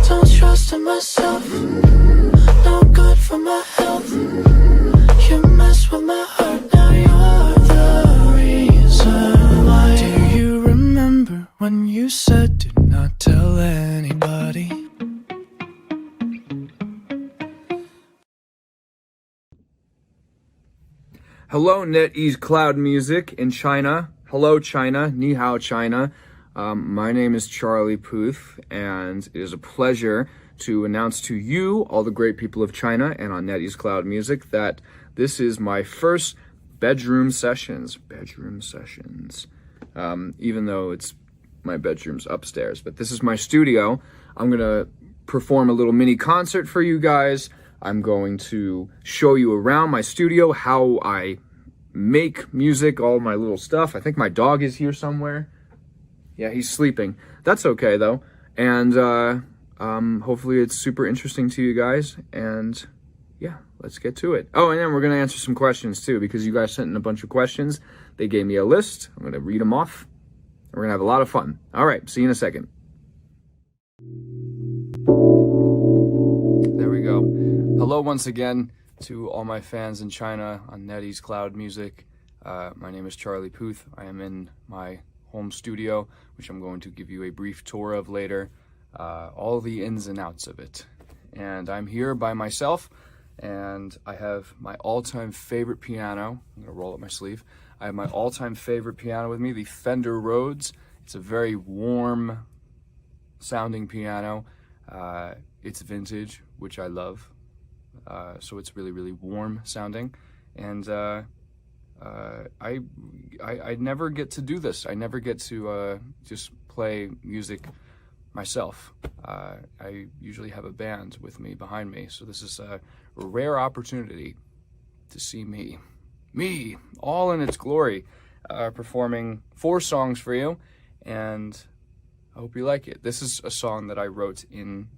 Don't trust in myself, no good for my health. You mess with my heart, now you're the reason why. Do you remember when you said do not tell anybody? Hello, NetEase Cloud Music in China. Hello, China. Ni hao, China. My name is Charlie Puth, and it is a pleasure to announce to you, all the great people of China and on NetEase Cloud Music, that this is my first bedroom sessions. Even though it's my bedroom's upstairs, but this is my studio. I'm gonna perform a little mini concert for you guys. I'm going to show you around my studio how I make music, all my little stuff. I think my dog is here somewhere. Yeah, he's sleeping. That's okay though. And hopefully it's super interesting to you guys. And yeah, let's get to it. Oh, and then we're gonna answer some questions too, because you guys sent in a bunch of questions. They gave me a list. I'm gonna read them off. We're gonna have a lot of fun. All right, see you in a second. There we go. Hello once again to all my fans in China on NetEase Cloud Music. My name is Charlie Puth. I am in my home studio, which I'm going to give you a brief tour of later, all the ins and outs of it. And I'm here by myself, and I have my all-time favorite piano. I'm gonna roll up my sleeve. I have my all-time favorite piano with me, the Fender Rhodes. It's a very warm sounding piano. It's vintage, which I love. So it's really, really warm sounding. And I never get to do this. I never get to just play music myself. I usually have a band with me, behind me. So this is a rare opportunity to see me, all in its glory, performing 4 songs for you. And I hope you like it. This is a song that I wrote in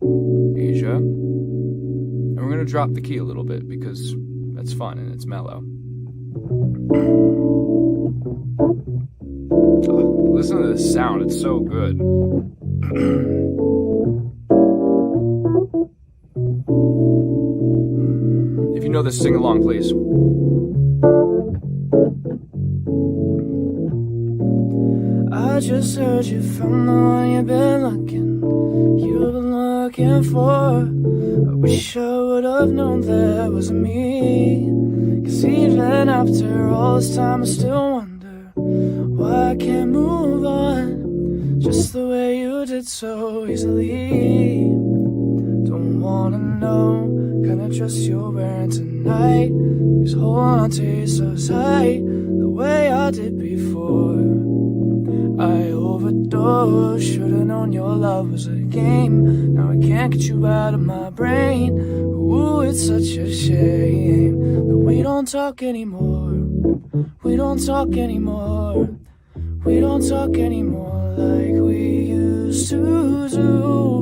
Asia. And we're gonna drop the key a little bit because that's fun and it's mellow. Oh, listen to this sound, it's so good. If you know this, sing along, please. I just heard you from the one you've been looking for. I wish I would have known that wasn't me. 'Cause even after all this time I still wonder why I can't move on just the way you did so easily. Don't wanna know kind of dress you're wearing tonight, 'cause holding on to you so tight the way I did before. I overdosed, should've known your love was a game. Now I can't get you out of my brain. Ooh, it's such a shame that we don't talk anymore. We don't talk anymore. We don't talk anymore like we used to do.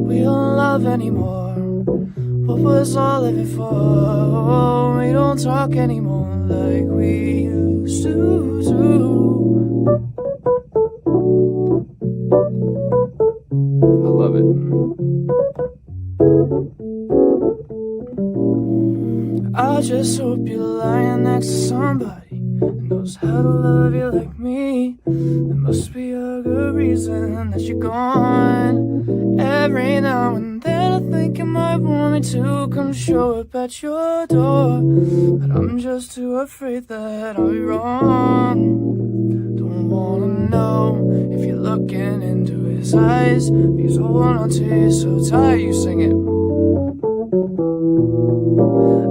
We don't love anymore. What was all of it for? We don't talk anymore like we used to do. I love it. I just hope you're lying next to somebody that knows how to love you like me. There must be a good reason that you're gone. Every now and then I think you might want me to come show up at your door, but I'm just too afraid that I'll be wrong. Don't wanna know if you're looking into his eyes, he's holding on to you so tight. You sing it.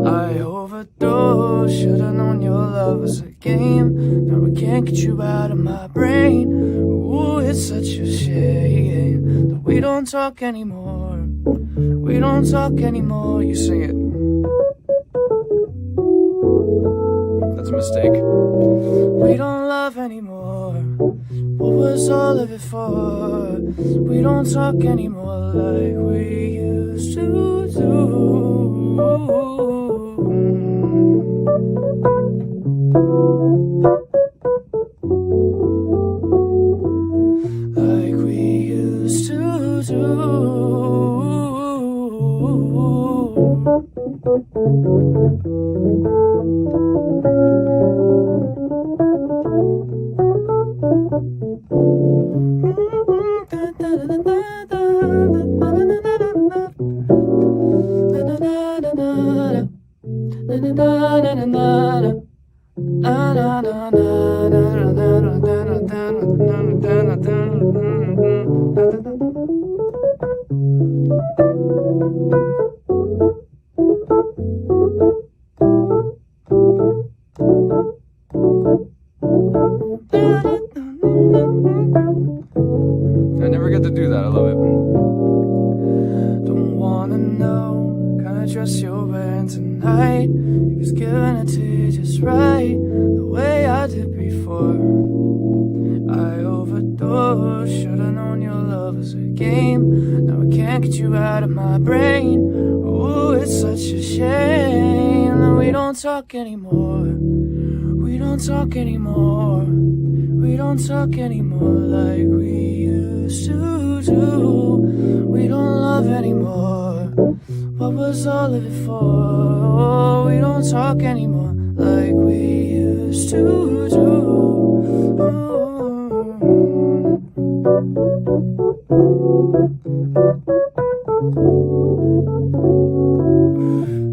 I overdosed, should've known your love was a game. Now I can't get you out of my brain. Ooh, it's such a shame that we don't talk anymore. We don't talk anymore. You sing it. That's a mistake. We don't love anymore. What was all of it for? We don't talk anymore like we used to do. Like we used to do. I never get to do that. I love it. Don't wanna know kind of dress you're wearing tonight. He was giving it to you just right, the way I did before. I overdosed, should've known your love was a game. Now I can't get you out of my brain. Oh, it's such a shame that we don't talk anymore. We don't talk anymore. We don't talk anymore like we used to do. We don't love anymore. What was all of it for? Oh, we don't talk anymore like we used to do.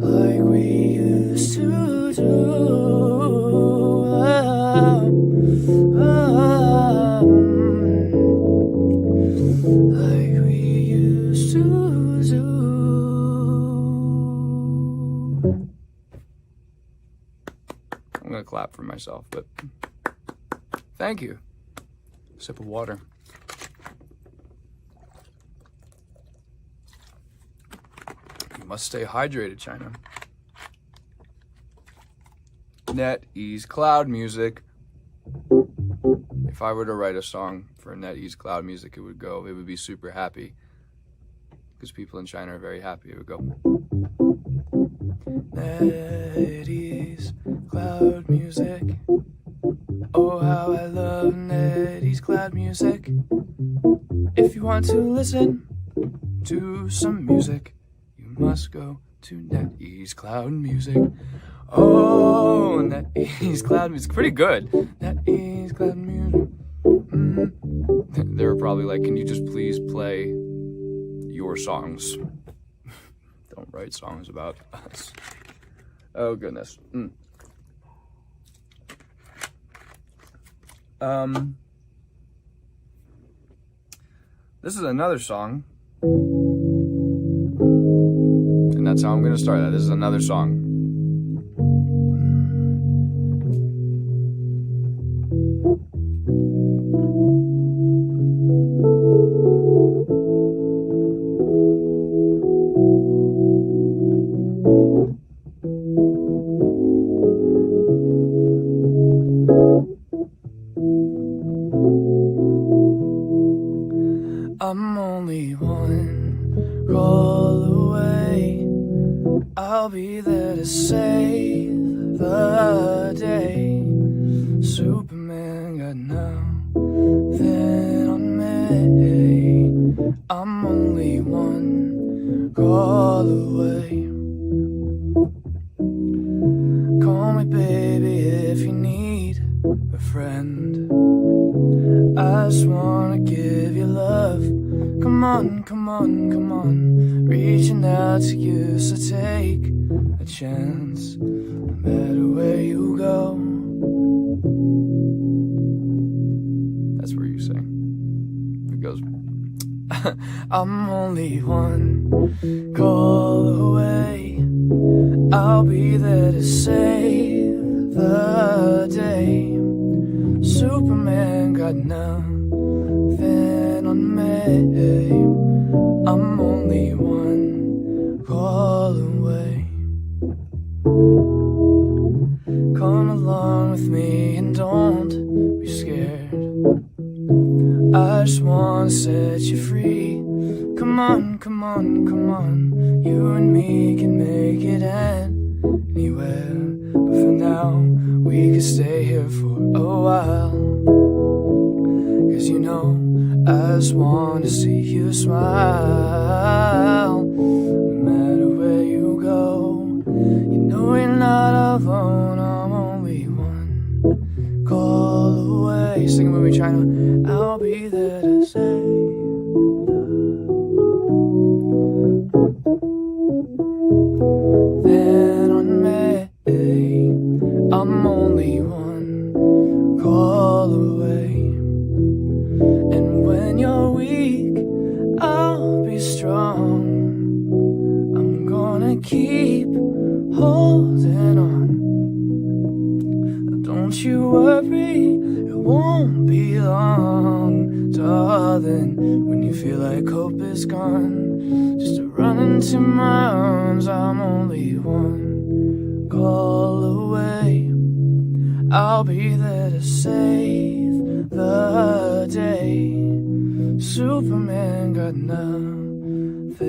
Like we used to do. Like we used to do. I'm gonna clap for myself, but thank you. Sip of water. You must stay hydrated, China. NetEase Cloud Music. If I were to write a song for NetEase Cloud Music, it would be super happy. Because people in China are very happy. It would go. NetEase Cloud Music. Oh, how I love NetEase Cloud Music. If you want to listen to some music, you must go to NetEase Cloud Music. Oh, NetEase Cloud Music. Pretty good. NetEase Cloud Music. They were probably like, can you just please play your songs? Don't write songs about us. Oh, goodness. This is another song. And that's how I'm going to start that. This is another song. I'm only one call away. I'll be there to save the day. Superman got nothing on me. I'm only one call away. Call me baby if you need a friend. I just wanna give you love. Come on, come on, come on. Reaching out to you, so take a chance. No matter where you go. That's where you sing. It goes. I'm only one call away. I'll be there to save the day. Superman got nothing on me. I'm only one call away. Come along with me and don't be scared. I just wanna set you free. Come on, come on, come on. You and me can make it anywhere. But for now, we can stay here for a while. 'Cause you know, I just wanna see you smile. No matter where you go. alone, I'm only one call away. Sing it with me, China. I'll be there to save. Then on May, I'm only one call away. And when you're weak, I'll be strong. I'm gonna keep holding on. Don't you worry, it won't be long, darling. When you feel like hope is gone, just run into my arms. I'm only one call away. I'll be there to save the day. Superman got nothing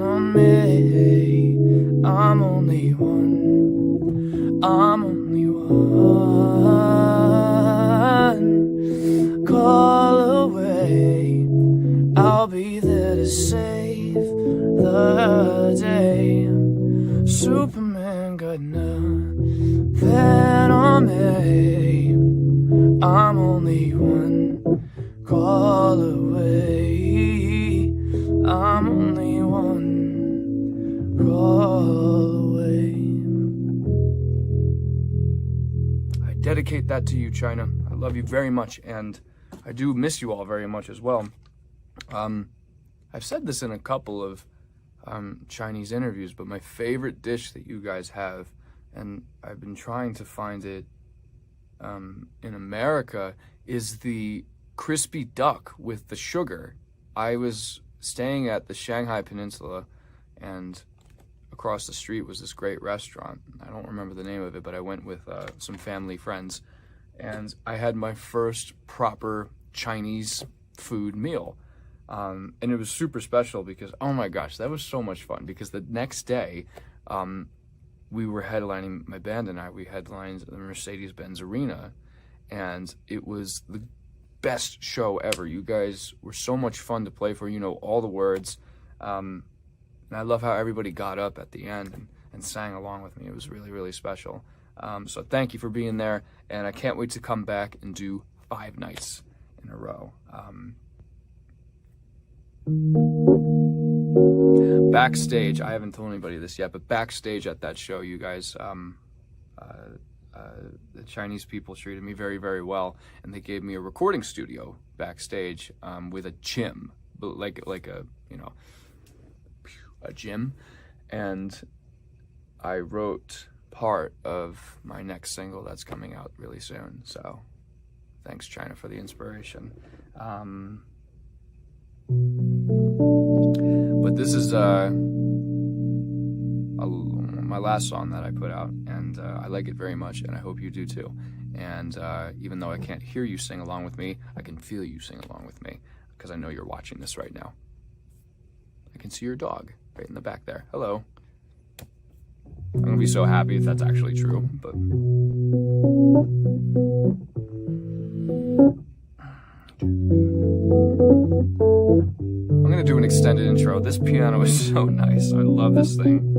on me. I'm only one. I'm only one call away. I'll be there to save the day. Superman got nothing on me. I'm only one call away. I'm only one call away. I dedicate that to you, China. I love you very much, and I do miss you all very much as well. I've said this in a couple of Chinese interviews, but my favorite dish that you guys have, and I've been trying to find it in America, is the crispy duck with the sugar. I was staying at the Shanghai Peninsula, and across the street was this great restaurant. I don't remember the name of it, but I went with some family friends, and I had my first proper Chinese food meal. And it was super special because, oh my gosh, that was so much fun, because the next day, we were headlining, my band and I, we headlined the Mercedes-Benz Arena, and it was the best show ever. You guys were so much fun to play for, you know all the words, and I love how everybody got up at the end and sang along with me. It was really, really special. So thank you for being there, and I can't wait to come back and do 5 nights in a row. Backstage, I haven't told anybody this yet, but backstage at that show, you guys, the Chinese people treated me very, very well, and they gave me a recording studio backstage with a gym, like a, you know, a gym, and I wrote part of my next single that's coming out really soon. So thanks, China, for the inspiration. But this is my last song that I put out, and I like it very much, and I hope you do too. And even though I can't hear you sing along with me, I can feel you sing along with me, because I know you're watching this right now. I can see your dog right in the back there. Hello. I'm gonna be so happy if that's actually true, but I'm gonna do an extended intro. This piano is so nice. I love this thing.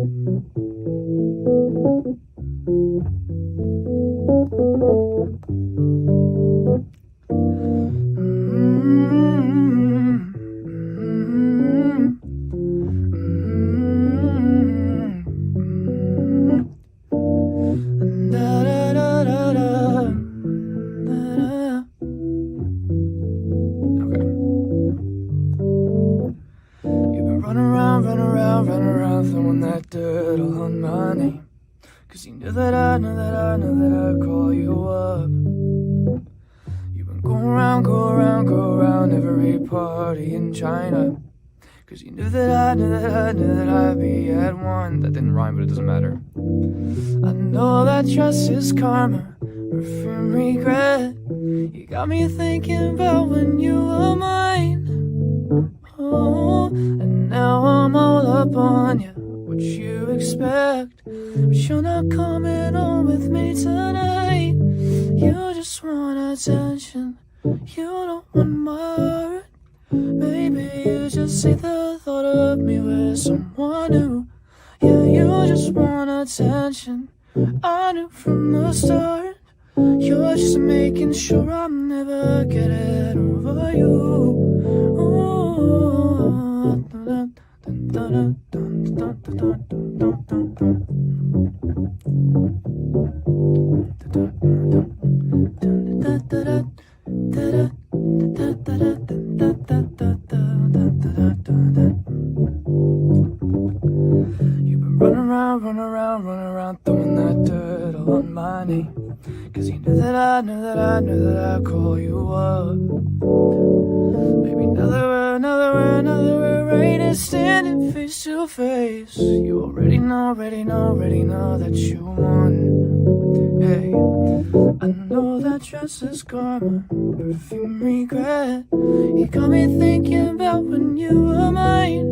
Run around, throwing that dirt all on my name. Cause you knew that I'd call you up. You've been going around, go around every party in China. Cause you knew that I'd be at one. That didn't rhyme, but it doesn't matter. I know that trust is karma, perfume regret. You got me thinking about when you were mine. Oh, and now I'm all up on you. What you expect? But you're not coming home with me tonight. You just want attention. You don't want my heart. Maybe you just hate the thought of me with someone new. Yeah, you just want attention. I knew from the start. You're just making sure I'm never getting over you. Ooh, dun, dun, dun, dun, dun, dun, dun, dun, dun, dun. You've been running around, throwing that dirt all on my name. 'Cause you knew that I'd call you up. Maybe now that we're ready to stand it face to face. You already know that you won. Hey, I know that dress is karma, perfume regret. You got me thinking about when you were mine.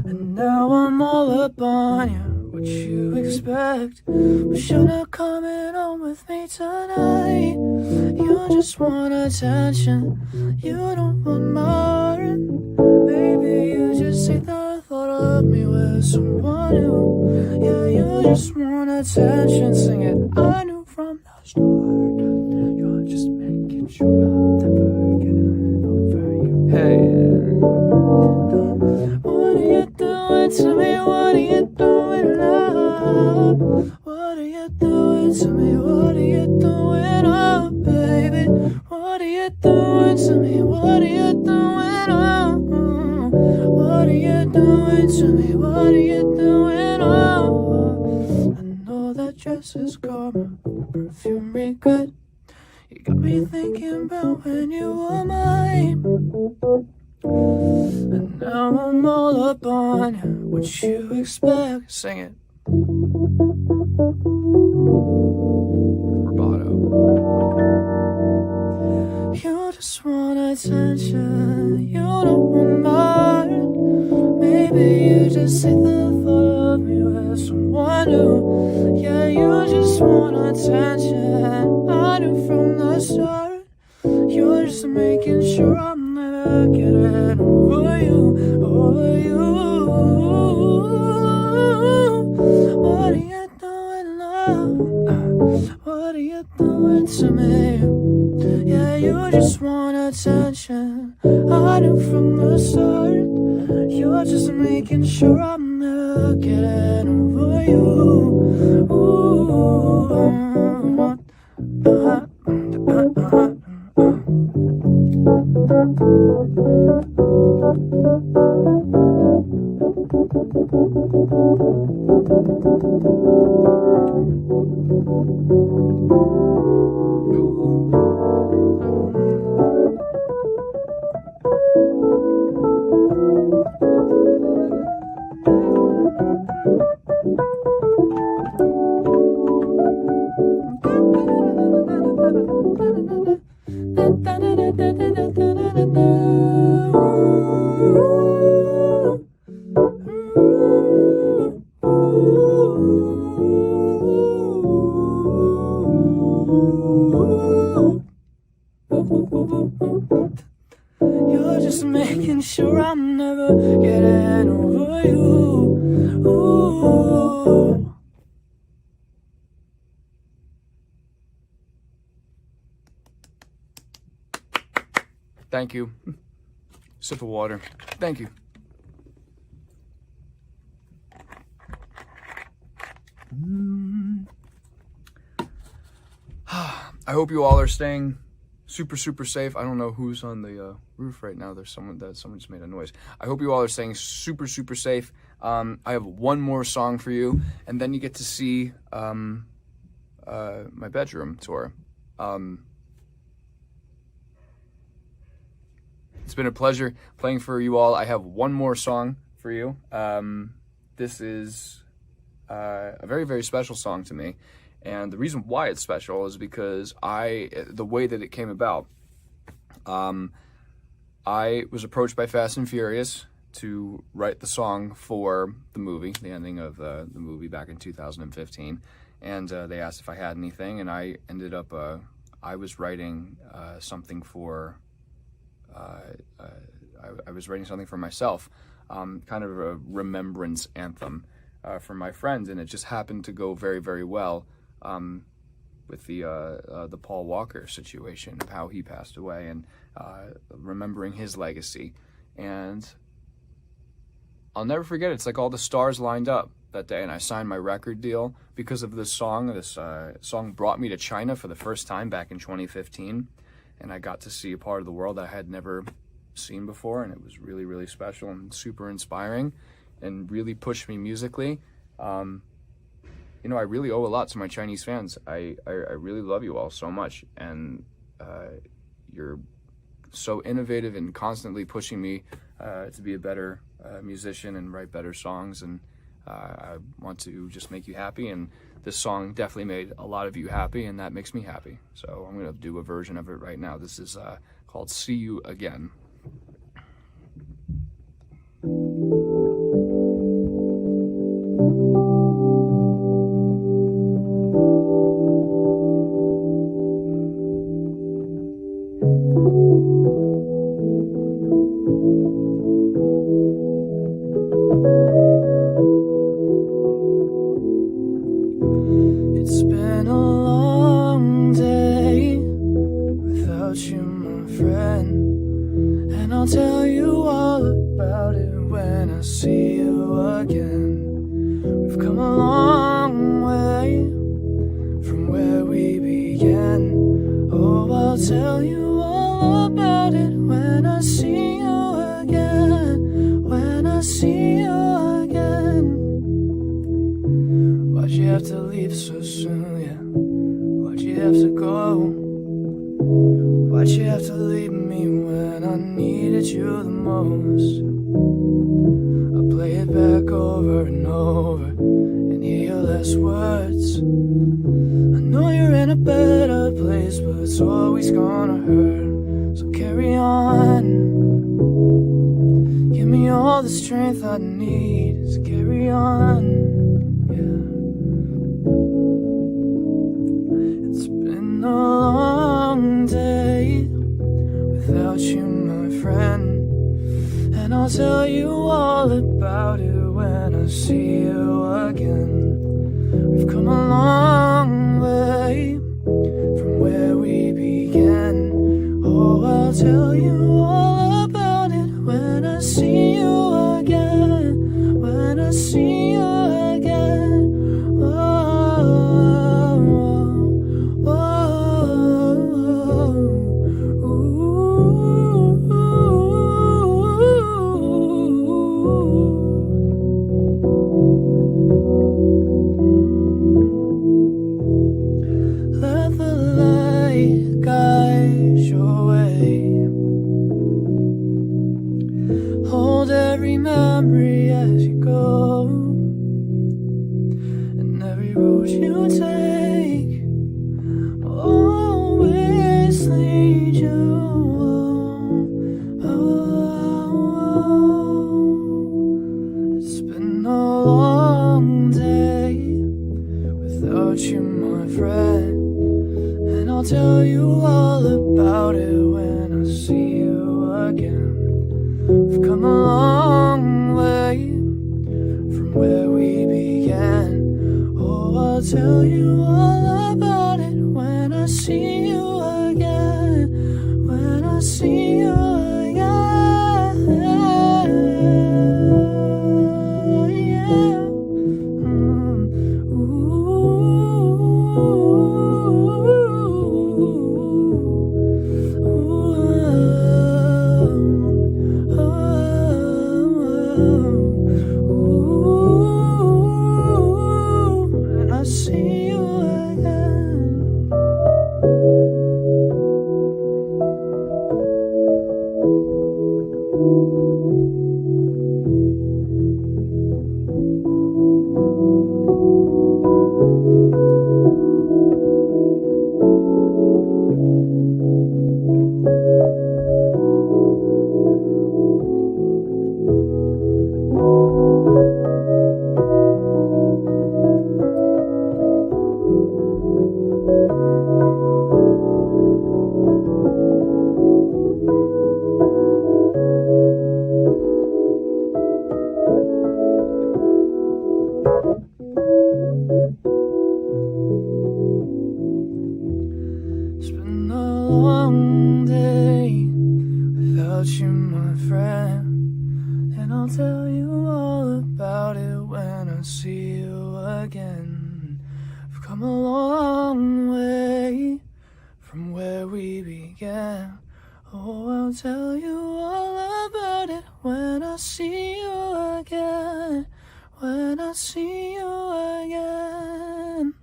And now I'm all up on you. What you expect? But you're not coming home with me tonight. You just want attention. You don't want mine. Maybe you just hate the thought of me with someone new. Yeah, you just want attention. Sing it. I knew from the start. You're just making sure I'm never getting over you. Hey. What are you doing to me? What are you doing, love? What are you doing to me? What are you doing, oh baby? What are you doing to me? What are you doing, oh? What are you doing to me? What are you doing, oh? I know that dress is karma, perfume regret. You got me thinking about when you were mine. And now I'm all up on you. What you expect? Sing it. Rubato. You just want attention. You don't want mine. Maybe you just hate the thought of me with someone new. Yeah, you just want attention. I knew from the start. You're just making sure I'm never getting over you, over you. What are you doing now? What are you doing to me? Yeah, you just want attention. I knew from the start. You're just making sure I'm never getting over you. You're just making sure I'm never getting over you. Ooh. Thank you. Sip of water. Thank you. I hope you all are staying super safe. I don't know who's on the roof right now. There's someone just made a noise. I hope you all are staying super safe. I have one more song for you, and then you get to see my bedroom tour. It's been a pleasure playing for you all. I have one more song for you. This is a very special song to me. And the reason why it's special is because the way that it came about, I was approached by Fast and Furious to write the song for the movie, the ending of the movie back in 2015. And they asked if I had anything, and I ended up, I was writing something for, I was writing something for myself, kind of a remembrance anthem. for my friend, and it just happened to go very, very well with the Paul Walker situation of how he passed away, and remembering his legacy. And I'll never forget it. It's like all the stars lined up that day, and I signed my record deal because of this song. This song brought me to China for the first time back in 2015, and I got to see a part of the world I had never seen before, and it was really, really special and super inspiring and really pushed me musically. You know, I really owe a lot to my Chinese fans. I really love you all so much, and you're so innovative and constantly pushing me to be a better musician and write better songs, and I want to just make you happy, and this song definitely made a lot of you happy, and that makes me happy. So I'm going to do a version of it right now. This is called See You Again. It's been a long day without you, my friend, and I'll tell you all about it when I see you again. We've come a long way from where we began. Oh, I'll tell you all about it when I see you again. When I see you again. Why'd you have to leave so soon, yeah? Why'd you have to go? Why'd you have to leave me when I needed you the most? I play it back over and over and hear your last words. I know you're in a better place, but it's always gonna hurt. So carry on. Give me all the strength I need. So carry on. It's been a long day without you, my friend, and I'll tell you all about it when I see you again. We've come a long way from where we began. Oh, I'll tell you all about it when I see you again. When I see you again. Let the light guide your way. Hold every memory as you go, and every road you take will always lead you home. Oh, it's been a long day without you, my friend, and I'll tell you all about it when I see you again. We've come a long way from where we began. Oh, I'll tell you all about it when I see you again. When I see you again. Yeah. And I see you again. tell you all about it when I see you again. I've come a long way from where we began. Oh, I'll tell you all about it when I see you again. When I see you again.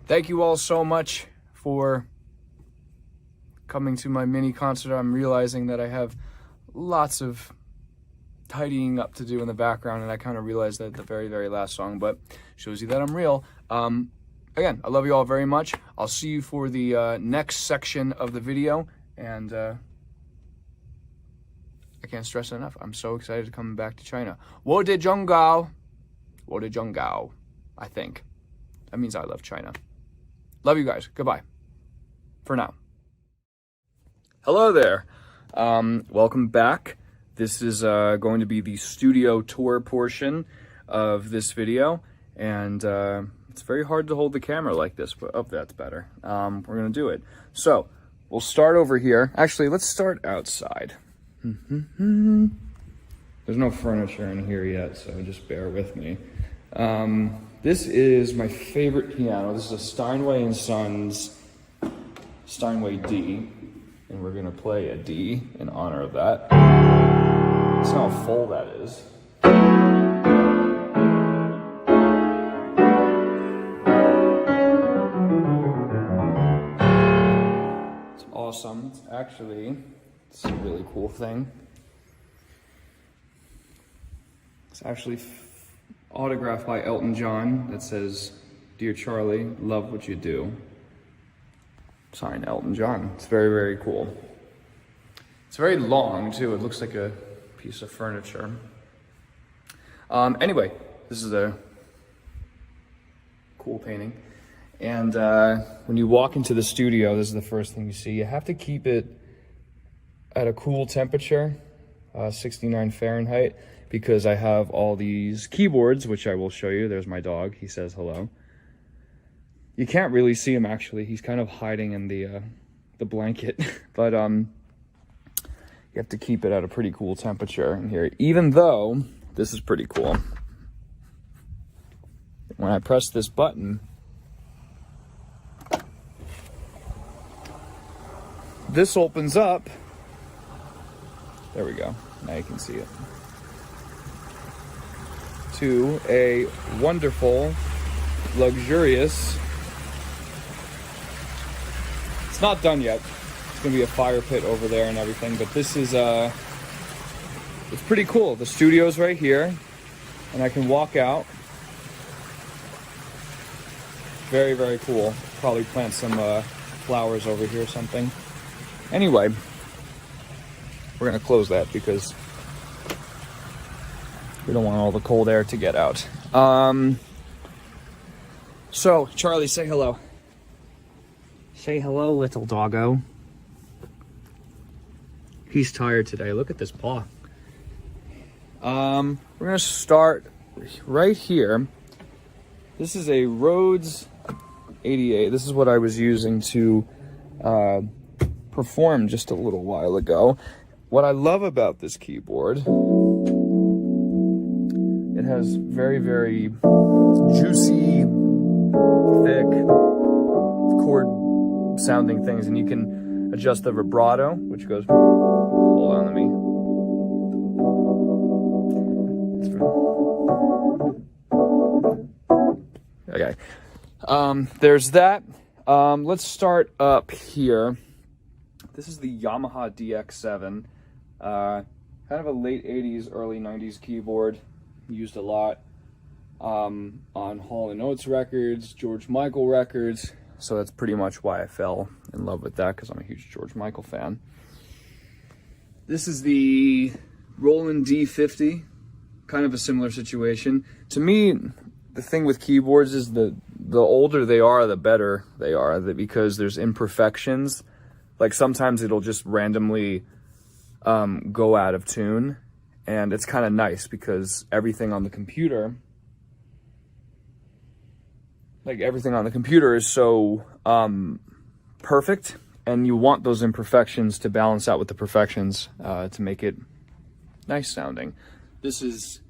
Thank you all so much for coming to my mini concert. I'm realizing that I have lots of tidying up to do in the background, and I kind of realized that at the very, very last song, but shows you that I'm real. Again, I love you all very much. I'll see you for the next section of the video, and I can't stress it enough. I'm so excited to come back to China. 我的忠告，我的忠告, I think. That means I love China. Love you guys. Goodbye. For now. Hello there. Welcome back. This is going to be the studio tour portion of this video, and it's very hard to hold the camera like this, but oh, that's better. We're gonna do it. So we'll start over here. Actually, let's start outside. There's no furniture in here yet, so just bear with me. This is my favorite piano. This is a Steinway & Sons Steinway D, and we're gonna play a D in honor of that. That's how full that is. It's awesome. It's a really cool thing. It's actually autographed by Elton John that says, "Dear Charlie, love what you do." Signed Elton John. It's very, very cool. It's very long too. It looks like a piece of furniture. Anyway, this is a cool painting. And when you walk into the studio, this is the first thing you see. You have to keep it at a cool temperature, 69 Fahrenheit, because I have all these keyboards, which I will show you. There's my dog. He says hello. You can't really see him, actually. He's kind of hiding in the blanket. But you have to keep it at a pretty cool temperature in here, even though this is pretty cool. When I press this button, this opens up. There we go. Now you can see it. To a wonderful, luxurious. It's not done yet. It's gonna be a fire pit over there and everything, but this is it's pretty cool. The studio's right here, and I can walk out. Very, very cool. Probably plant some flowers over here or something. Anyway, we're gonna close that because we don't want all the cold air to get out. So, Charlie, say hello. Say hello, little doggo. He's tired today. Look at this paw. We're gonna start right here. This is a Rhodes 88. This is what I was using to perform just a little while ago. What I love about this keyboard, it has very, very juicy, thick chord sounding things, and you can adjust the vibrato, which goes, hold on, let me. Okay. There's that. Let's start up here. This is the Yamaha DX7. Kind of a late 80s, early 90s keyboard. Used a lot on Hall & Oates records, George Michael records. So that's pretty much why I fell in love with that, because I'm a huge George Michael fan. This is the Roland D50. Kind of a similar situation. To me, the thing with keyboards is the older they are, the better they are, because there's imperfections. Like sometimes it'll just randomly go out of tune, and it's kind of nice because everything on the computer is so perfect, and you want those imperfections to balance out with the perfections to make it nice sounding. This is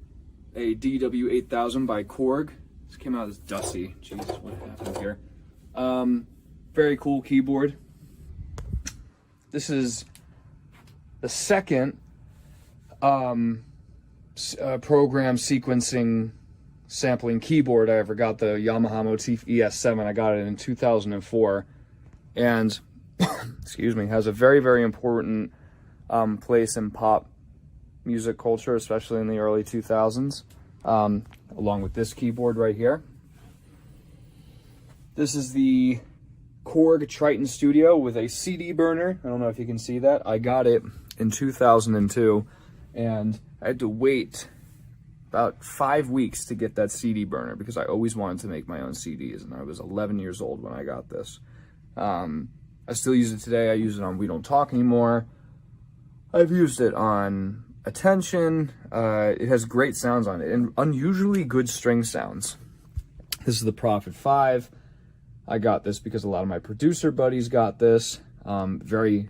a DW8000 by Korg. This came out as dusty. Jeez, what happened here? Very cool keyboard. This is the second program sequencing sampling keyboard I ever got, the Yamaha Motif ES7. I got it in 2004, and excuse me, has a very, very important place in pop music culture, especially in the early 2000s, along with this keyboard right here. This is the Korg Triton Studio with a CD burner. I don't know if you can see that. I got it in 2002, and I had to wait about 5 weeks to get that CD burner because I always wanted to make my own CDs, and I was 11 years old when I got this. I still use it today. I use it on We Don't Talk Anymore. I've used it on Attention. It has great sounds on it and unusually good string sounds. This is the Prophet 5. I got this because a lot of my producer buddies got this. Very,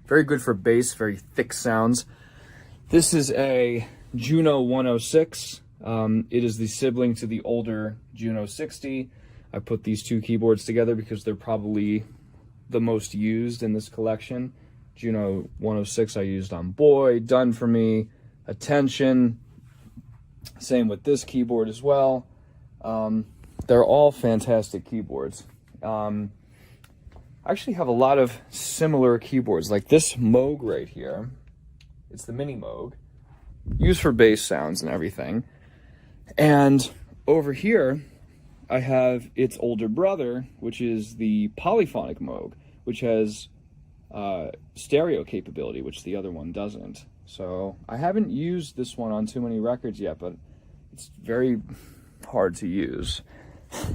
very good for bass, very thick sounds. This is a Juno 106. It is the sibling to the older Juno 60. I put these two keyboards together because they're probably the most used in this collection. Juno 106 I used on Boy, Done For Me, Attention. Same with this keyboard as well. They're all fantastic keyboards. I actually have a lot of similar keyboards, like this Moog right here. It's the Mini Moog, used for bass sounds and everything. And over here, I have its older brother, which is the Polyphonic Moog, which has stereo capability, which the other one doesn't. So I haven't used this one on too many records yet, but it's very hard to use.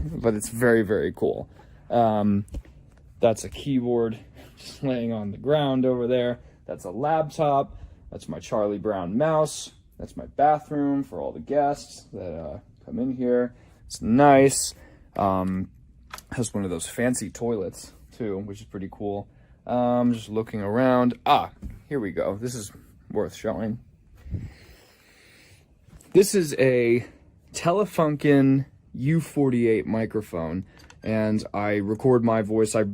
But it's very, very cool. That's a keyboard just laying on the ground over there. That's a laptop. That's my Charlie Brown mouse. That's my bathroom for all the guests that come in here. It's nice. Has one of those fancy toilets too, which is pretty cool. Just looking around. Here we go. This is worth showing. This is a Telefunken U48 microphone, and I record my voice. I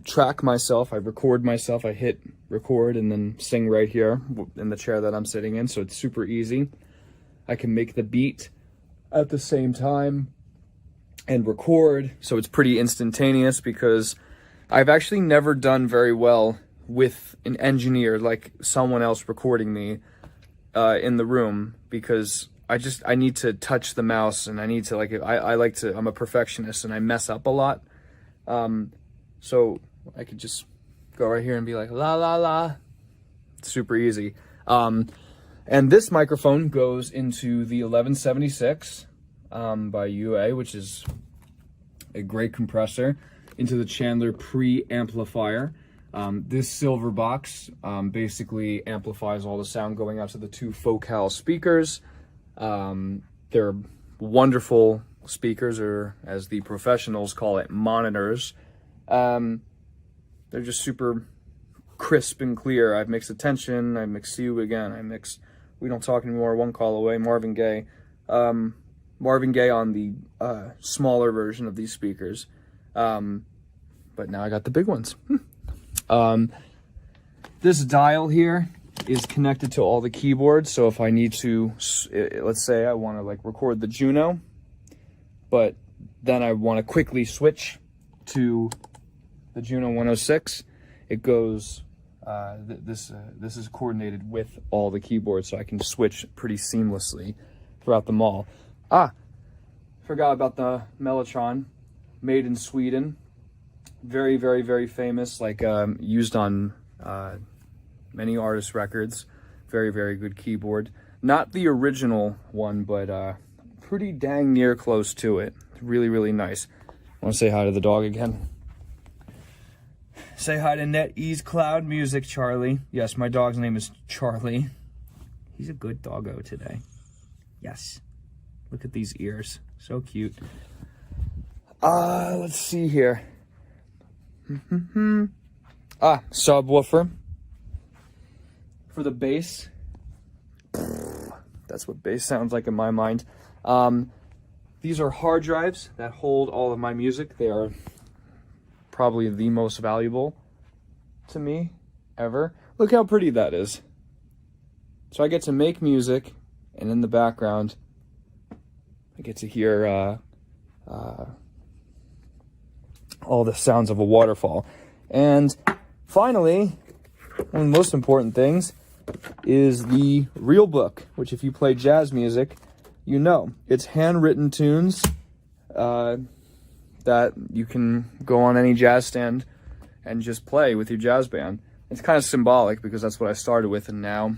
track myself. I record myself. I hit record and then sing right here in the chair that I'm sitting in, so it's super easy. I can make the beat at the same time and record, so it's pretty instantaneous because I've actually never done very well with an engineer, like someone else recording me in the room, because I need to touch the mouse, and I need to, like, I'm a perfectionist and I mess up a lot. So I could just go right here and be like, la, la, la. It's super easy. And this microphone goes into the 1176 by UA, which is a great compressor, into the Chandler preamplifier. This silver box basically amplifies all the sound going out to the two Focal speakers. They're wonderful speakers, or as the professionals call it, monitors. They're just super crisp and clear. I've mixed Attention, I mixed See You Again, I mixed We Don't Talk Anymore, One Call Away, Marvin Gaye. Marvin Gaye on the smaller version of these speakers. But now I got the big ones. This dial here is connected to all the keyboards, so if I need to, let's say I want to like record the Juno, but then I want to quickly switch to the Juno 106, it goes, this is coordinated with all the keyboards, so I can switch pretty seamlessly throughout them all. Forgot about the Mellotron, made in Sweden. Very, very, very famous, like used on many artists' records. Very, very good keyboard. Not the original one, but pretty dang near close to it. Really, really nice. I want to say hi to the dog again. Say hi to NetEase Cloud Music, Charlie. Yes, my dog's name is Charlie. He's a good doggo today. Yes. Look at these ears. So cute. Let's see here. Subwoofer for the bass. That's what bass sounds like in my mind. These are hard drives that hold all of my music. They are probably the most valuable to me ever. Look how pretty that is. So I get to make music, and in the background, I get to hear all the sounds of a waterfall. And finally, one of the most important things is the real book, which if you play jazz music, you know. It's handwritten tunes that you can go on any jazz stand and just play with your jazz band. It's kind of symbolic because that's what I started with, and now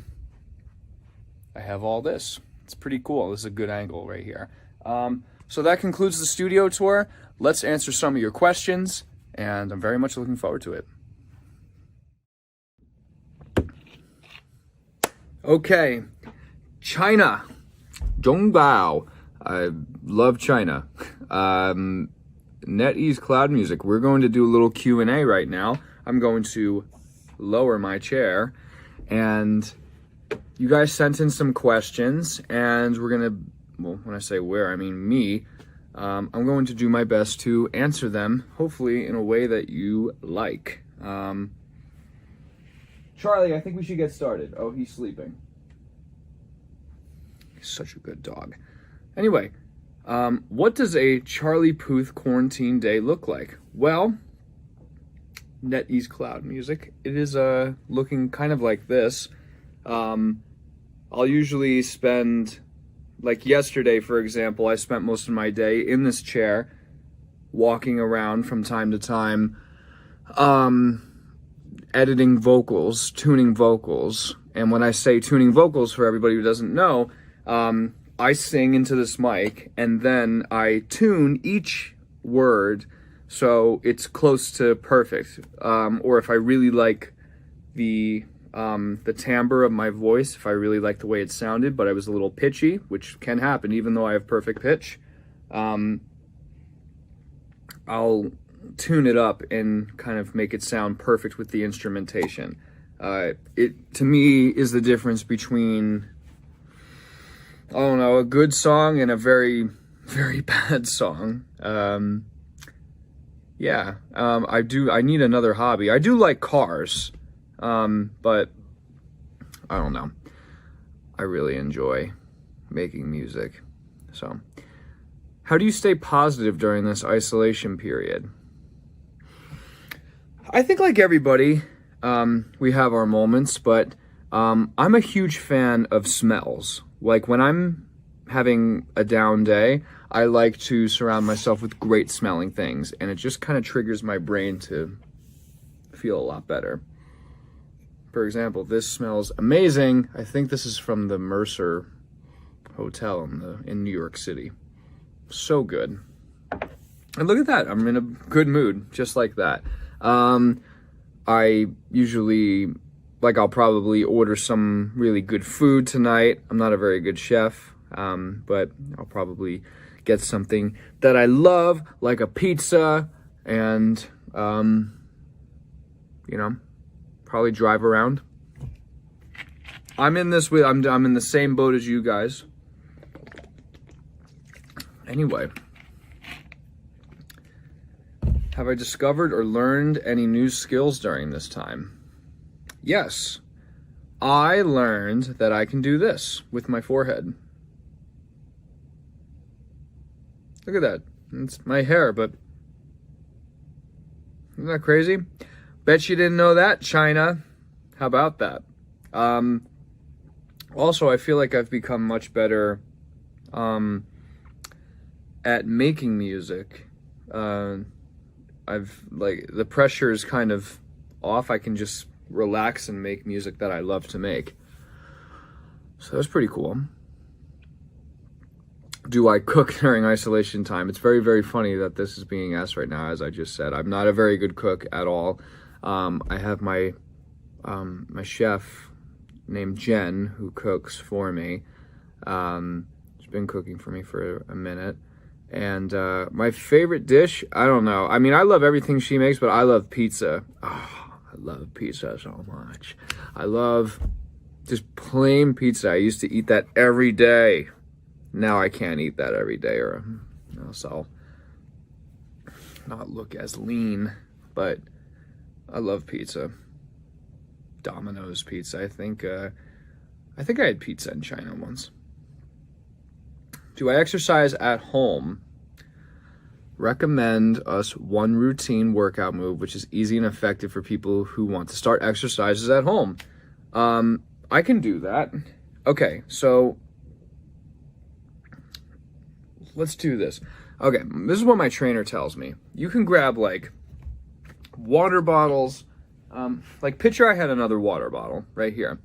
I have all this. It's pretty cool. This is a good angle right here. So that concludes the studio tour. Let's answer some of your questions, and I'm very much looking forward to it. Okay, China, Zhongbao. I love China. NetEase Cloud Music. We're going to do a little Q&A right now. I'm going to lower my chair, and you guys sent in some questions, and we're gonna, well, when I say where, I mean me. I'm going to do my best to answer them, hopefully in a way that you like. Charlie, I think we should get started. Oh, he's sleeping. He's such a good dog. Anyway, what does a Charlie Puth quarantine day look like? Well, NetEase Cloud Music. It is looking kind of like this. I'll usually spend, like yesterday, for example, I spent most of my day in this chair, walking around from time to time, editing vocals, tuning vocals. And when I say tuning vocals, for everybody who doesn't know, I sing into this mic, and then I tune each word so it's close to perfect. Or if I really like the timbre of my voice, if I really like the way it sounded, but I was a little pitchy, which can happen even though I have perfect pitch, I'll tune it up and kind of make it sound perfect with the instrumentation. It, to me, is the difference between, I don't know, a good song and a very, very bad song. I need another hobby. I do like cars, but I don't know. I really enjoy making music. So, how do you stay positive during this isolation period? I think like everybody, we have our moments, but I'm a huge fan of smells. Like when I'm having a down day, I like to surround myself with great smelling things, and it just kind of triggers my brain to feel a lot better. For example, this smells amazing. I think this is from the Mercer Hotel in New York City. So good. And look at that, I'm in a good mood, just like that. I usually, I'll probably order some really good food tonight. I'm not a very good chef, but I'll probably get something that I love, like a pizza, and, probably drive around. I'm in the same boat as you guys. Anyway, have I discovered or learned any new skills during this time? Yes, I learned that I can do this with my forehead. Look at that. It's my hair, but isn't that crazy? Bet you didn't know that, China. How about that? Also, I feel like I've become much better at making music. The pressure is kind of off. I can just relax and make music that I love to make. So that's pretty cool. Do I cook during isolation time? It's very, very funny that this is being asked right now, as I just said. I'm not a very good cook at all. I have my chef named Jen who cooks for me. She's been cooking for me for a minute. And my favorite dish, I don't know. I mean, I love everything she makes, but I love pizza. Oh, I love pizza so much. I love just plain pizza. I used to eat that every day. Now I can't eat that every day, or else I'll not look as lean. But I love pizza. Domino's pizza. I think I had pizza in China once. Do I exercise at home? Recommend us one routine workout move which is easy and effective for people who want to start exercises at home. I can do that. Okay, so let's do this. Okay, this is what my trainer tells me. You can grab like water bottles. Like picture I had another water bottle right here.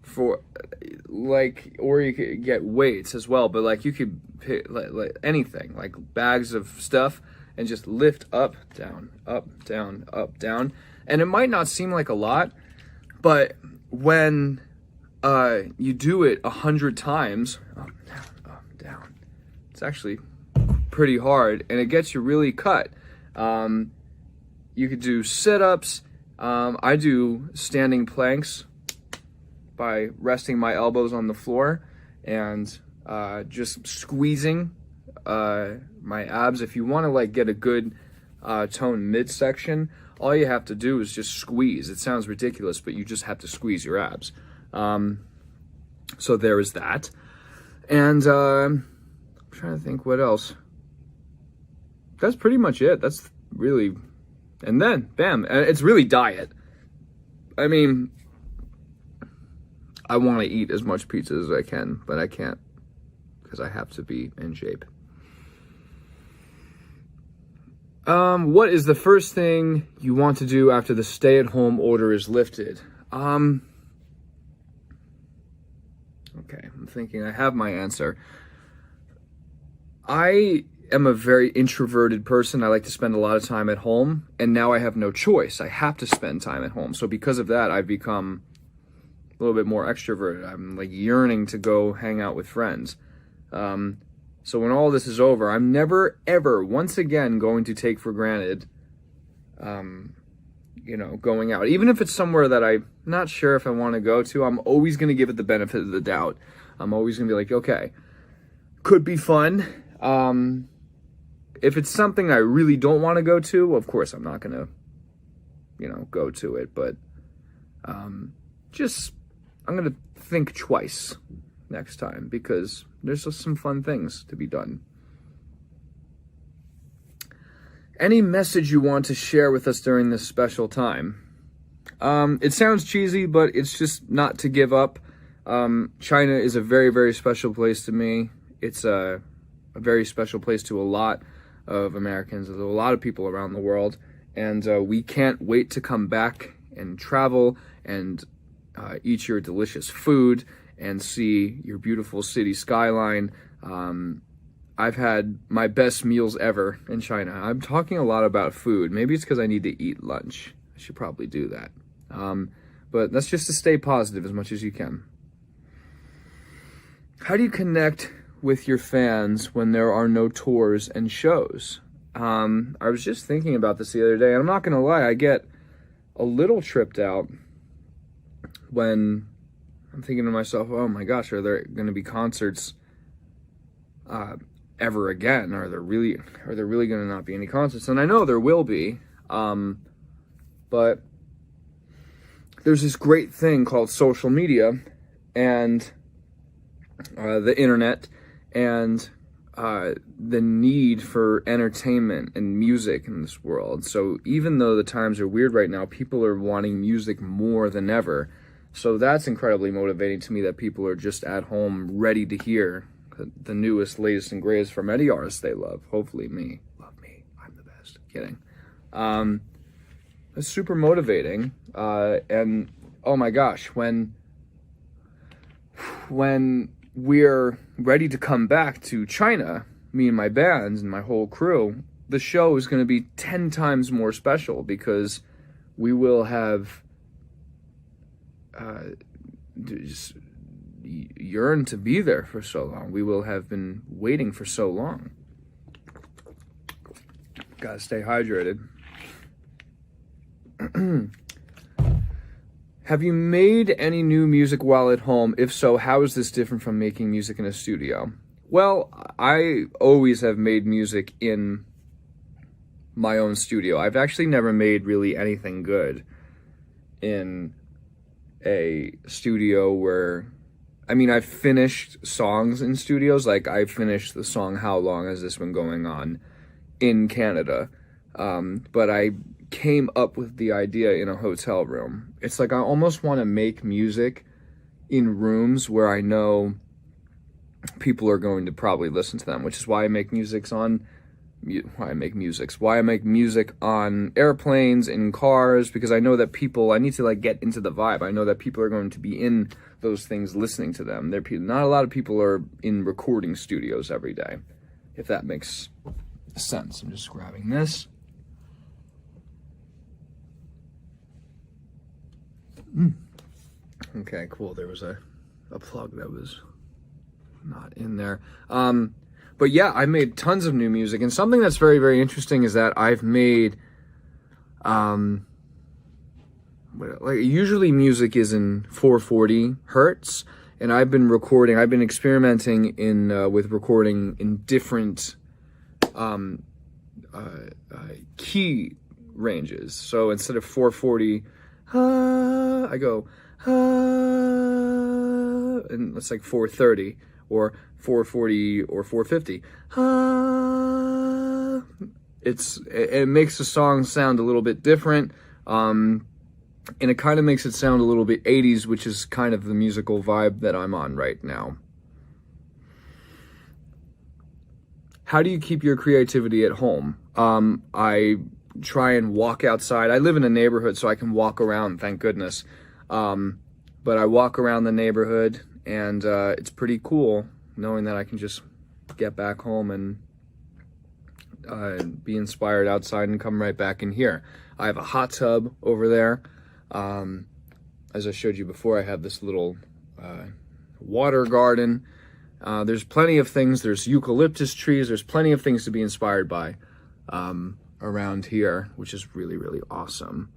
For like, or you could get weights as well, but like you could pick like anything, like bags of stuff, and just lift up, down, up, down, up, down. And it might not seem like a lot, but when you do it 100 times, up, down, it's actually pretty hard, and it gets you really cut. You could do sit-ups. I do standing planks by resting my elbows on the floor and just squeezing my abs. If you want to like get a good tone midsection, all you have to do is just squeeze. It sounds ridiculous, but you just have to squeeze your abs. So there is that. And I'm trying to think what else. That's pretty much it. That's really, and then bam, it's really diet. I mean, I want to eat as much pizza as I can, but I can't because I have to be in shape. What is the first thing you want to do after the stay-at-home order is lifted? Okay, I'm thinking I have my answer. I am a very introverted person. I like to spend a lot of time at home, and now I have no choice. I have to spend time at home. So because of that, I've become a little bit more extroverted. I'm like yearning to go hang out with friends. So when all this is over, I'm never, ever, once again, going to take for granted, going out. Even if it's somewhere that I'm not sure if I want to go to, I'm always going to give it the benefit of the doubt. I'm always going to be like, okay, could be fun. If it's something I really don't want to go to, of course I'm not going to, go to it. But I'm going to think twice next time because there's just some fun things to be done. Any message you want to share with us during this special time? It sounds cheesy, but it's just not to give up. China is a very, very special place to me. It's a very special place to a lot of Americans, a lot of people around the world, and we can't wait to come back and travel and eat your delicious food and see your beautiful city skyline. I've had my best meals ever in China. I'm talking a lot about food. Maybe it's because I need to eat lunch. I should probably do that. But that's just to stay positive as much as you can. How do you connect with your fans when there are no tours and shows? I was just thinking about this the other day, and I'm not going to lie, I get a little tripped out when I'm thinking to myself, oh my gosh, are there going to be concerts ever again? Are there really going to not be any concerts? And I know there will be, but there's this great thing called social media and the internet and the need for entertainment and music in this world. So even though the times are weird right now, people are wanting music more than ever. So that's incredibly motivating to me that people are just at home ready to hear the newest, latest, and greatest from any artist they love. Hopefully me. Love me. I'm the best. Kidding. It's super motivating. And oh my gosh, when we're ready to come back to China, me and my bands and my whole crew, the show is going to be 10 times more special because we will have just yearned to be there for so long. We will have been waiting for so long. Gotta stay hydrated. Have you made any new music while at home? If so, how is this different from making music in a studio? Well, I always have made music in my own studio. I've actually never made really anything good in a studio where, I mean, I've finished songs in studios. Like, I finished the song How Long Has This Been Going On in Canada. But I came up with the idea in a hotel room. It's like I almost want to make music in rooms where I know people are going to probably listen to them, which is why I make music on airplanes, in cars, because I know that people, I need to like get into the vibe. I know that people are going to be in those things listening to them. Not a lot of people are in recording studios every day, if that makes sense. I'm just grabbing this. Okay, cool. There was a plug that was not in there. But yeah, I made tons of new music, and something that's very, very interesting is that I've made, usually music is in 440 hertz, and I've been experimenting with recording in different key ranges. So instead of 440, I go, and it's like 430 or 440 or 450. It makes the song sound a little bit different, and it kind of makes it sound a little bit 80s, which is kind of the musical vibe that I'm on right now. How do you keep your creativity at home? I try and walk outside. I live in a neighborhood, so I can walk around, thank goodness. But I walk around the neighborhood, and it's pretty cool knowing that I can just get back home and be inspired outside and come right back in here. I have a hot tub over there. As I showed you before, I have this little water garden. There's plenty of things. There's eucalyptus trees. There's plenty of things to be inspired by around here, which is really, really awesome.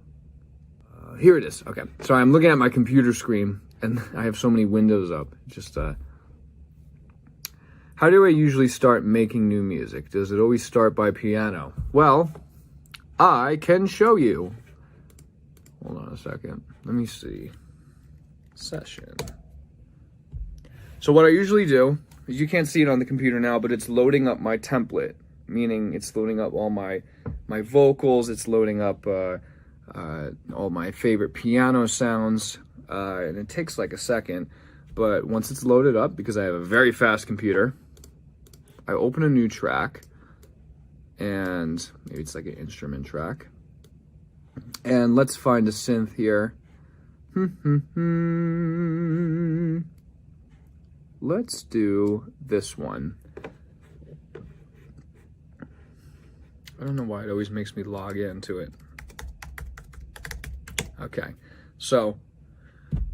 Here it is. Okay, so I'm looking at my computer screen, and I have so many windows up. Just how do I usually start making new music? Does it always start by piano? Well, I can show you. Hold on a second. Let me see. Session. So what I usually do is, you can't see it on the computer now, but it's loading up my template, meaning it's loading up all my vocals. It's loading up all my favorite piano sounds, and it takes like a second. But once it's loaded up, because I have a very fast computer, I open a new track, and maybe it's like an instrument track. And let's find a synth here. Let's do this one. I don't know why it always makes me log into it. Okay, so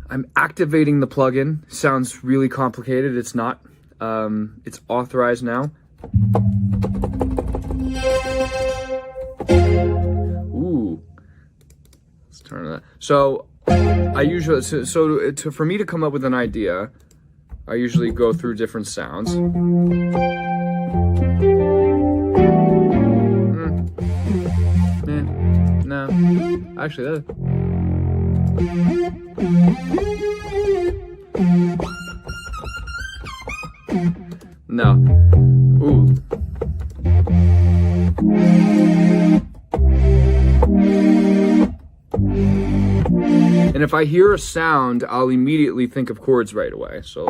I'm activating the plugin. Sounds really complicated. It's not. It's authorized now. Ooh. Let's turn that. So I usually, for me to come up with an idea, I usually go through different sounds. No, actually, that. No. Ooh. And if I hear a sound, I'll immediately think of chords right away. So.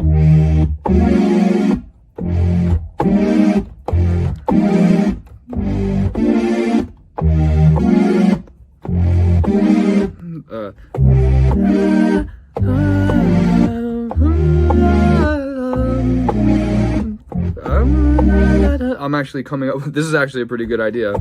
I'm actually coming up with, this is actually a pretty good idea.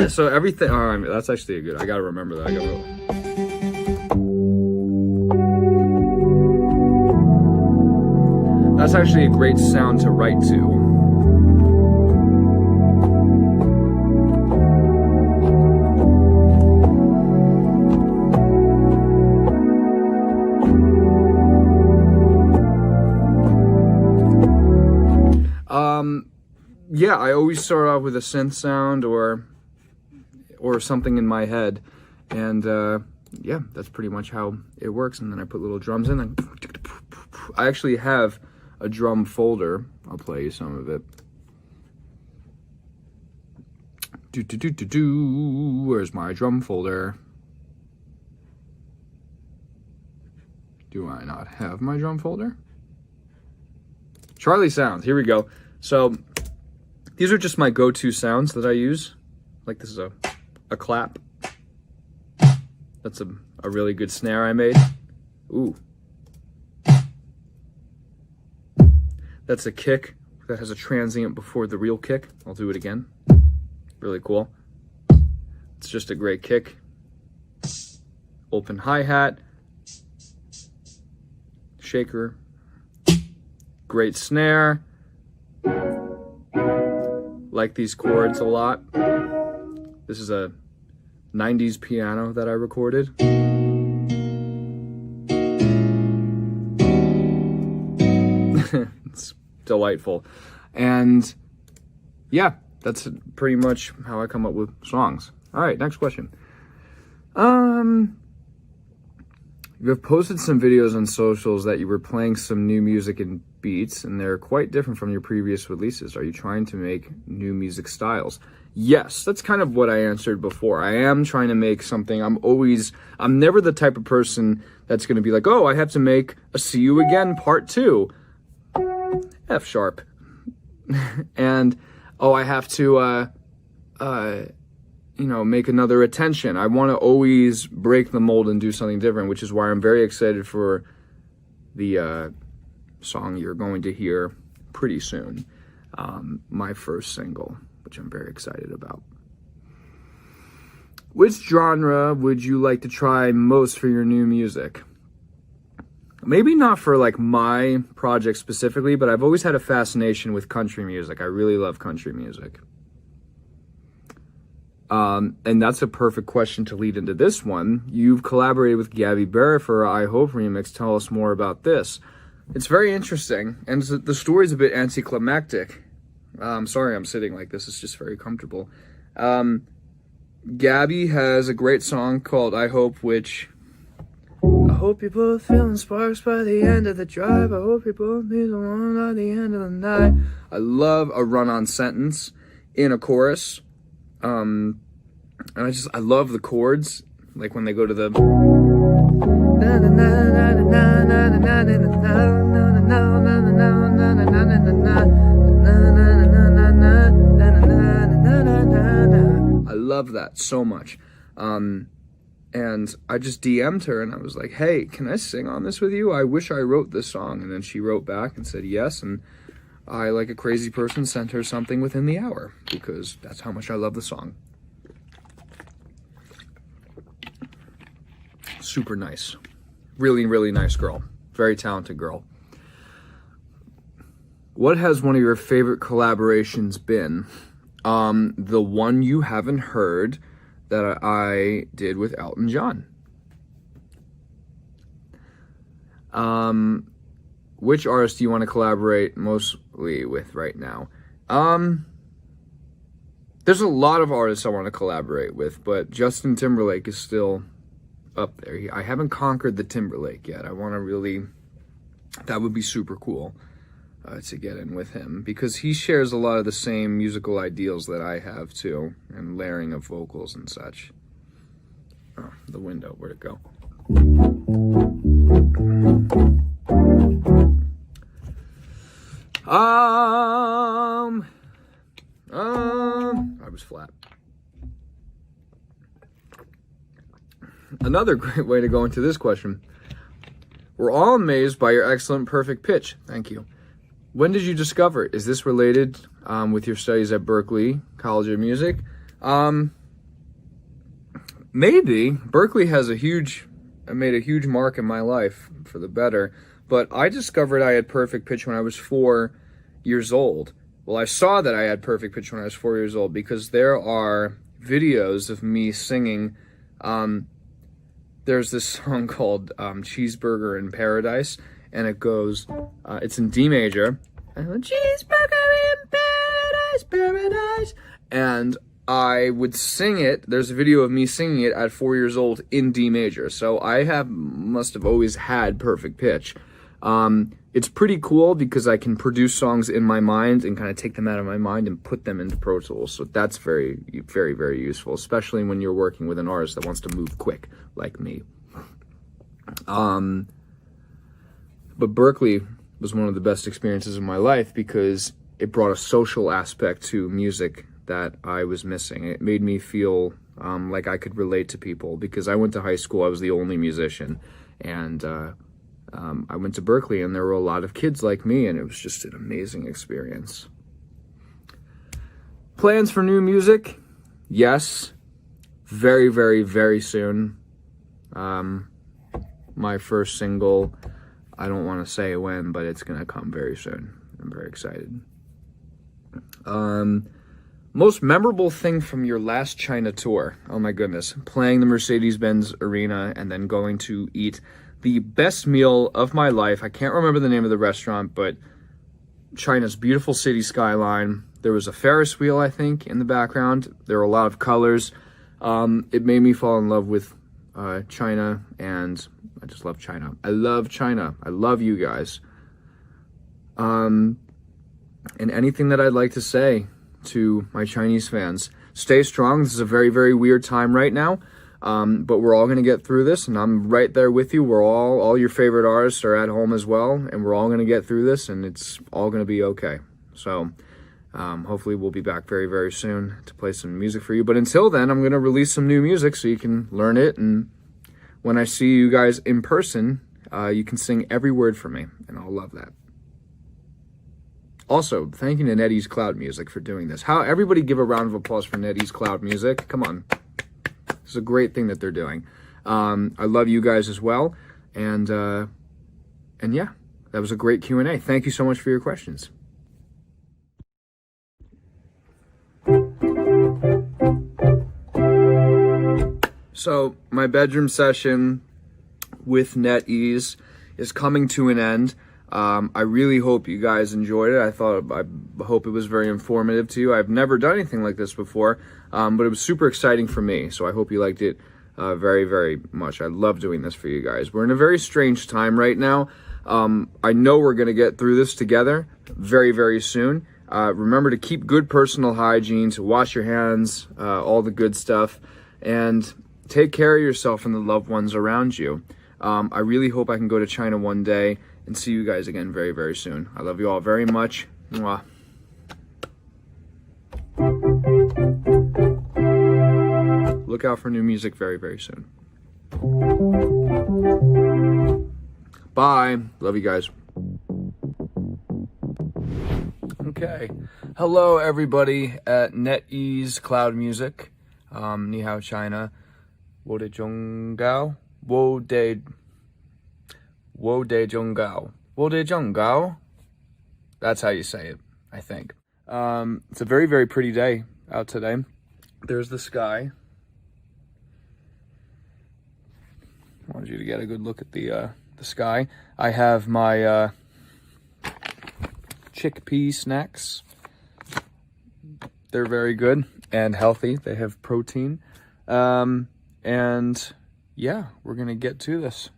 So everything, that's actually a good, I gotta remember that. That's actually a great sound to write to. Yeah, I always start off with a synth sound or something in my head, and yeah, that's pretty much how it works. And then I put little drums in, and I actually have a drum folder. I'll play you some of it. Where's my drum folder? Do I not have my drum folder? Charlie sounds, here we go. So these are just my go-to sounds that I use. Like this is a clap. That's a really good snare I made. Ooh. That's a kick that has a transient before the real kick. I'll do it again. Really cool. It's just a great kick. Open hi-hat. Shaker. Great snare. Like these chords a lot. This is a 90s piano that I recorded. It's delightful. And yeah, that's pretty much how I come up with songs. All right, next question. You have posted some videos on socials that you were playing some new music and beats, and they're quite different from your previous releases. Are you trying to make new music styles? Yes, that's kind of what I answered before. I am trying to make something. I'm never the type of person that's going to be like, oh, I have to make a See You Again Part 2. F sharp. And, oh, I have to, make another Attention. I want to always break the mold and do something different, which is why I'm very excited for the song you're going to hear pretty soon. My first single, which I'm very excited about. Which genre would you like to try most for your new music? Maybe not for like my project specifically, but I've always had a fascination with country music. I really love country music. And that's a perfect question to lead into this one. You've collaborated with Gabby Barrett for I Hope remix. Tell us more about this. It's very interesting, and the story's a bit anticlimactic. Sorry I'm sitting like this, it's just very comfortable. Gabby has a great song called I Hope, which... I hope you're both feeling sparks by the end of the drive. I hope you both meet the one at the end of the night. I love a run-on sentence in a chorus. And I love the chords, like when they go to the... I love that so much. And I just DM'd her and I was like, hey, can I sing on this with you? I wish I wrote this song. And then she wrote back and said yes, and I, like a crazy person, sent her something within the hour because that's how much I love the song. Super nice. Really, really nice girl. Very talented girl. What has one of your favorite collaborations been? The one you haven't heard that I did with Elton John. Which artist do you want to collaborate mostly with right now? There's a lot of artists I want to collaborate with, but Justin Timberlake is still up there. I haven't conquered the Timberlake yet. I want to really... That would be super cool to get in with him, because he shares a lot of the same musical ideals that I have too, and layering of vocals and such. Oh, the window, where'd it go? I was flat. Another great way to go into this question. We're all amazed by your excellent perfect pitch. Thank you. When did you discover it? Is this related with your studies at Berklee College of Music? Maybe. Berklee has made a huge mark in my life for the better. but I discovered I had perfect pitch when I was 4 years old. Well, I saw that I had perfect pitch when I was 4 years old because there are videos of me singing. There's this song called Cheeseburger in Paradise, and it goes, it's in D major. Cheeseburger in Paradise, Paradise. And I would sing it. There's a video of me singing it at 4 years old in D major. So I must have always had perfect pitch. It's pretty cool because I can produce songs in my mind and kind of take them out of my mind and put them into Pro Tools. So that's very, very, very useful, especially when you're working with an artist that wants to move quick, like me. But Berklee was one of the best experiences of my life because it brought a social aspect to music that I was missing. It made me feel like I could relate to people because I went to high school, I was the only musician, and I went to Berklee and there were a lot of kids like me, and it was just an amazing experience. Plans for new music? Yes. Very, very, very soon. My first single, I don't want to say when, but it's going to come very soon. I'm very excited. Most memorable thing from your last China tour? Oh my goodness. Playing the Mercedes-Benz Arena and then going to eat the best meal of my life. I can't remember the name of the restaurant, but China's beautiful city skyline. There was a Ferris wheel, I think, in the background. There were a lot of colors. It made me fall in love with China, and I just love China. I love China. I love you guys. And anything that I'd like to say to my Chinese fans, stay strong. This is a very, very weird time right now. But we're all going to get through this, and I'm right there with you. We're all your favorite artists are at home as well, and we're all going to get through this, and it's all going to be okay. So hopefully we'll be back very, very soon to play some music for you. But until then, I'm going to release some new music so you can learn it, and when I see you guys in person, you can sing every word for me, and I'll love that. Also, thank you to NetEase Cloud Music for doing this. Everybody give a round of applause for NetEase Cloud Music. Come on. It's a great thing that they're doing. I love you guys as well. And yeah, that was a great Q&A. Thank you so much for your questions. So my bedroom session with NetEase is coming to an end. I really hope you guys enjoyed it. I hope it was very informative to you. I've never done anything like this before, but it was super exciting for me. So I hope you liked it very, very much. I love doing this for you guys. We're in a very strange time right now. I know we're going to get through this together very, very soon. Remember to keep good personal hygiene, to wash your hands, all the good stuff, and take care of yourself and the loved ones around you. I really hope I can go to China one day and see you guys again very, very soon. I love you all very much. Mwah. Look out for new music very, very soon. Bye. Love you guys. Okay. Hello, everybody at NetEase Cloud Music. Ni hao, China. Wo de zhong gao. Wo de zhong gao. Wo de zhong gao. That's how you say it, I think. It's a very, very pretty day out today. There's the sky. I wanted you to get a good look at the sky. I have my chickpea snacks. They're very good and healthy. They have protein. And yeah, we're gonna get to this.